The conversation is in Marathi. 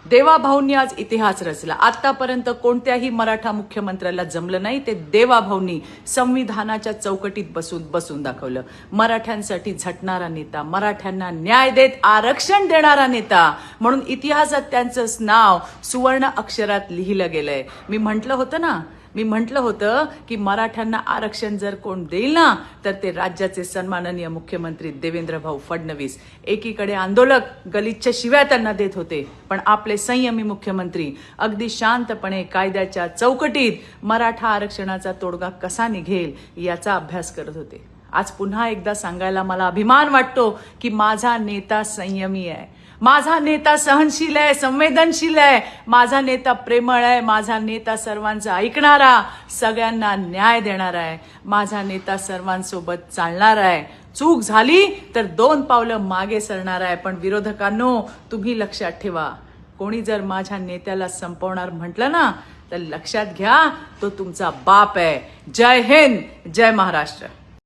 देवाभाऊंनी आज इतिहास रचला. आतापर्यंत कोणत्याही मराठा मुख्यमंत्र्याला जमलं नाही ते देवाभाऊंनी संविधानाच्या चौकटीत बसून दाखवलं. मराठ्यांसाठी झटणारा नेता, मराठ्यांना न्याय देत आरक्षण देणारा नेता म्हणून इतिहासात त्यांचं नाव सुवर्ण अक्षरात लिहिलं गेलंय. मी म्हटलं होतं की मराठ्यांना आरक्षण जर कोण देईल ना तर ते राज्याचे सन्माननीय मुख्यमंत्री देवेंद्र भाऊ फडणवीस. एकीकडे आंदोलक गलिच्छ शिव्या त्यांना देत होते, पण आपले संयमी मुख्यमंत्री अगदी शांतपणे कायद्याच्या चौकटीत मराठा आरक्षणाचा तोडगा कसा निघेल याचा अभ्यास करत होते. आज पुन्हा एकदा सांगायला मला अभिमान वाटतो की माझा नेता संयमी आहे, माझा नेता सहनशील आहे, संवेदनशील आहे, माझा नेता प्रेमळ आहे, माझा नेता सर्वांचं ऐकणारा, सगळ्यांना न्याय देणारा आहे, माझा नेता सर्वांसोबत चालणार आहे. चूक झाली तर 2 पावलं मागे सरणार आहे. पण विरोधकांनो, तुम्ही लक्षात ठेवा, कोणी जर माझ्या नेत्याला संपवणार म्हटलं ना तर लक्षात घ्या, तो तुमचा बाप आहे. जय हिंद, जय महाराष्ट्र.